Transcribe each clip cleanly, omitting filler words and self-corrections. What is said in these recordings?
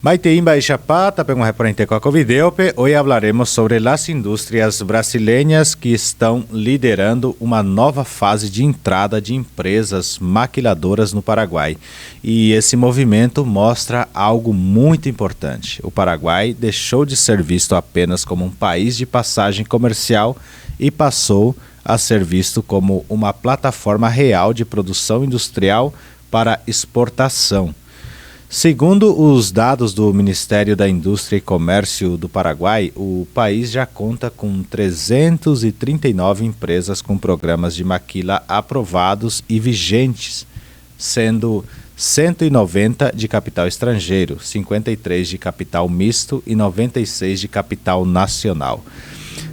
Maite Baixapá, tapemos referente com a Covideupe. Hoje hablaremos sobre as indústrias brasileiras que estão liderando uma nova fase de entrada de empresas maquiladoras no Paraguai. E esse movimento mostra algo muito importante. O Paraguai deixou de ser visto apenas como um país de passagem comercial e passou a ser visto como uma plataforma real de produção industrial para exportação. Segundo os dados do Ministério da Indústria e Comércio do Paraguai, o país já conta com 339 empresas com programas de maquila aprovados e vigentes, sendo 190 de capital estrangeiro, 53 de capital misto e 96 de capital nacional.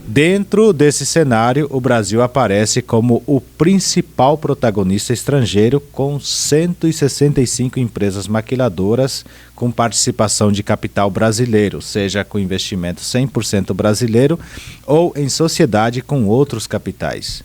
Dentro desse cenário, o Brasil aparece como o principal protagonista estrangeiro, com 165 empresas maquiladoras com participação de capital brasileiro, seja com investimento 100% brasileiro ou em sociedade com outros capitais.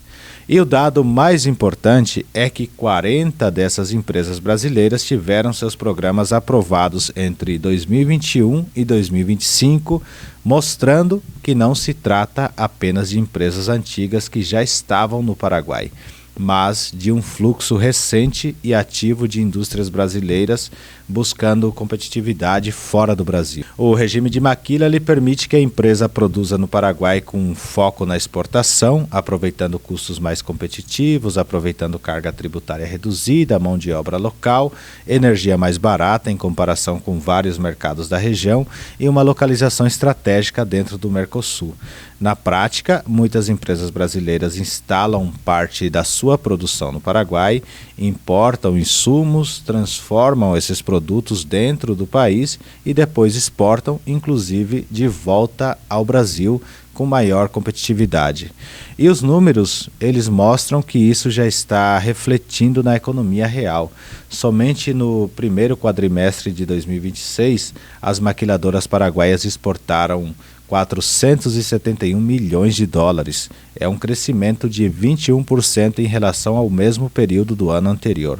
E o dado mais importante é que 40 dessas empresas brasileiras tiveram seus programas aprovados entre 2021 e 2025, mostrando que não se trata apenas de empresas antigas que já estavam no Paraguai, mas de um fluxo recente e ativo de indústrias brasileiras buscando competitividade fora do Brasil. O regime de maquila lhe permite que a empresa produza no Paraguai com foco na exportação, aproveitando custos mais competitivos, aproveitando carga tributária reduzida, mão de obra local, energia mais barata em comparação com vários mercados da região e uma localização estratégica dentro do Mercosul. Na prática, muitas empresas brasileiras instalam parte da sua produção no Paraguai, importam insumos, transformam esses produtos dentro do país e depois exportam, inclusive, de volta ao Brasil com maior competitividade. E os números, eles mostram que isso já está refletindo na economia real. Somente no primeiro quadrimestre de 2026, as maquiladoras paraguaias exportaram 471 milhões de dólares. É um crescimento de 21% em relação ao mesmo período do ano anterior.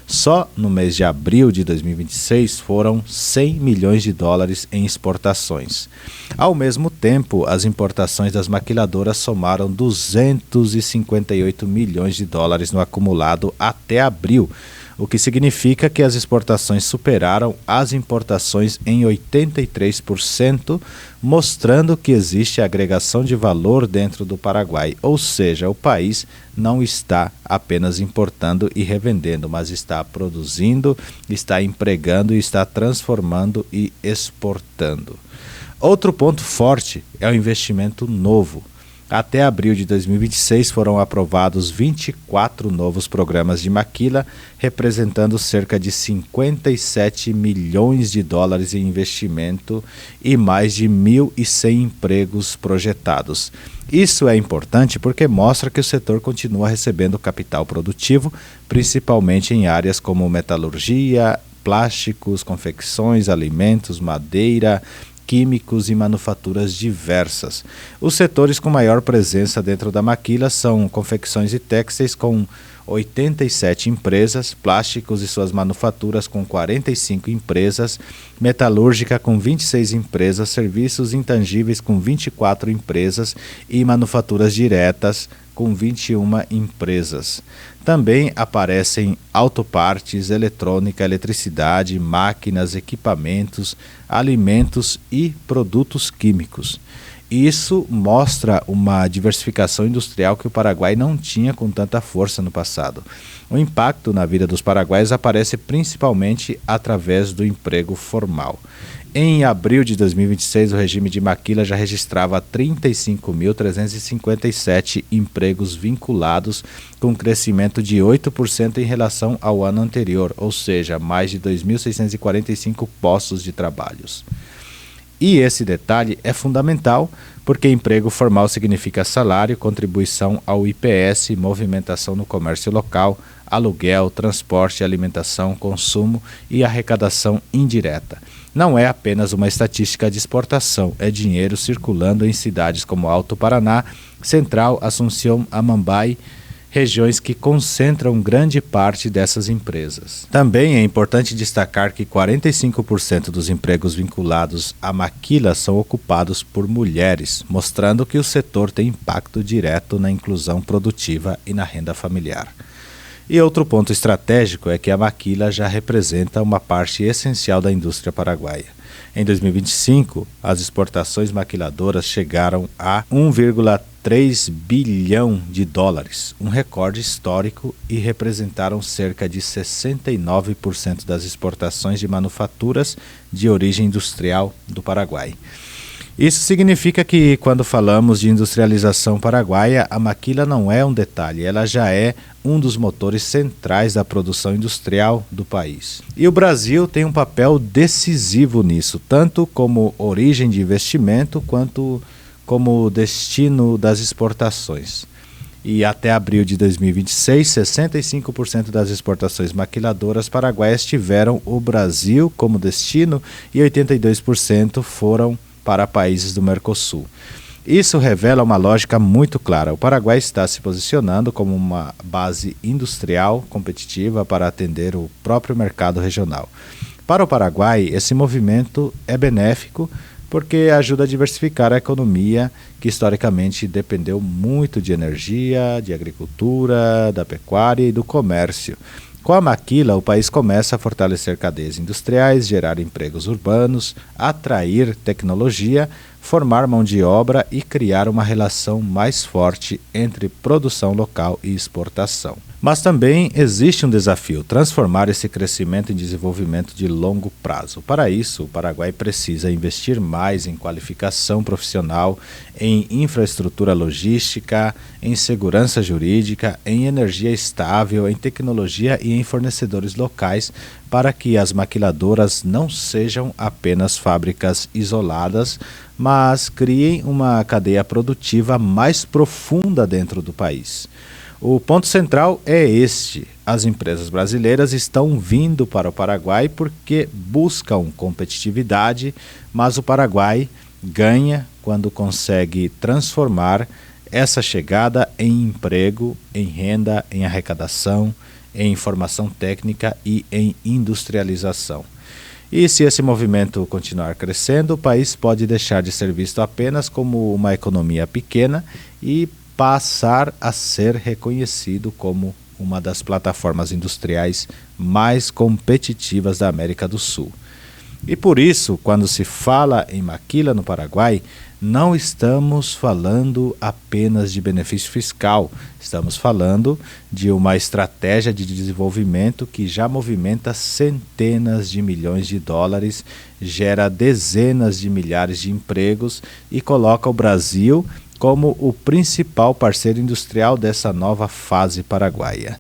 Só no mês de abril de 2026 foram 100 milhões de dólares em exportações. Ao mesmo tempo, as importações das maquiladoras somaram 258 milhões de dólares no acumulado até abril, o que significa que as exportações superaram as importações em 83%, mostrando que existe agregação de valor dentro do Paraguai, ou seja, o país não está apenas importando e revendendo, mas está produzindo, está empregando e está transformando e exportando. Outro ponto forte é o investimento novo. Até abril de 2026 foram aprovados 24 novos programas de maquila, representando cerca de 57 milhões de dólares em investimento e mais de 1.100 empregos projetados. Isso é importante porque mostra que o setor continua recebendo capital produtivo, principalmente em áreas como metalurgia, plásticos, confecções, alimentos, madeira, químicos e manufaturas diversas. Os setores com maior presença dentro da maquila são confecções e têxteis com 87 empresas, plásticos e suas manufaturas com 45 empresas, metalúrgica com 26 empresas, serviços intangíveis com 24 empresas e manufaturas diretas com 21 empresas. Também aparecem autopartes, eletrônica, eletricidade, máquinas, equipamentos, alimentos e produtos químicos. Isso mostra uma diversificação industrial que o Paraguai não tinha com tanta força no passado. O impacto na vida dos paraguaios aparece principalmente através do emprego formal. Em abril de 2026, o regime de maquila já registrava 35.357 empregos vinculados, com um crescimento de 8% em relação ao ano anterior, ou seja, mais de 2.645 postos de trabalhos. E esse detalhe é fundamental porque emprego formal significa salário, contribuição ao IPS, movimentação no comércio local, aluguel, transporte, alimentação, consumo e arrecadação indireta. Não é apenas uma estatística de exportação, é dinheiro circulando em cidades como Alto Paraná, Central, Assunção, Amambai, regiões que concentram grande parte dessas empresas. Também é importante destacar que 45% dos empregos vinculados à maquila são ocupados por mulheres, mostrando que o setor tem impacto direto na inclusão produtiva e na renda familiar. E outro ponto estratégico é que a maquila já representa uma parte essencial da indústria paraguaia. Em 2025, as exportações maquiladoras chegaram a 1,3 bilhão de dólares, um recorde histórico, e representaram cerca de 69% das exportações de manufaturas de origem industrial do Paraguai. Isso significa que, quando falamos de industrialização paraguaia, a maquila não é um detalhe, ela já é um dos motores centrais da produção industrial do país. E o Brasil tem um papel decisivo nisso, tanto como origem de investimento, quanto como destino das exportações. E até abril de 2026, 65% das exportações maquiladoras paraguaias tiveram o Brasil como destino e 82% foram para países do Mercosul. Isso revela uma lógica muito clara. O Paraguai está se posicionando como uma base industrial competitiva para atender o próprio mercado regional. Para o Paraguai, esse movimento é benéfico porque ajuda a diversificar a economia, que historicamente dependeu muito de energia, de agricultura, da pecuária e do comércio. Com a maquila, o país começa a fortalecer cadeias industriais, gerar empregos urbanos, atrair tecnologia, formar mão de obra e criar uma relação mais forte entre produção local e exportação. Mas também existe um desafio: transformar esse crescimento em desenvolvimento de longo prazo. Para isso, o Paraguai precisa investir mais em qualificação profissional, em infraestrutura logística, em segurança jurídica, em energia estável, em tecnologia e em fornecedores locais, para que as maquiladoras não sejam apenas fábricas isoladas, mas criem uma cadeia produtiva mais profunda dentro do país. O ponto central é este: as empresas brasileiras estão vindo para o Paraguai porque buscam competitividade, mas o Paraguai ganha quando consegue transformar essa chegada em emprego, em renda, em arrecadação, em formação técnica e em industrialização. E se esse movimento continuar crescendo, o país pode deixar de ser visto apenas como uma economia pequena e passar a ser reconhecido como uma das plataformas industriais mais competitivas da América do Sul. E por isso, quando se fala em maquila no Paraguai, não estamos falando apenas de benefício fiscal, estamos falando de uma estratégia de desenvolvimento que já movimenta centenas de milhões de dólares, gera dezenas de milhares de empregos e coloca o Brasil como o principal parceiro industrial dessa nova fase paraguaia.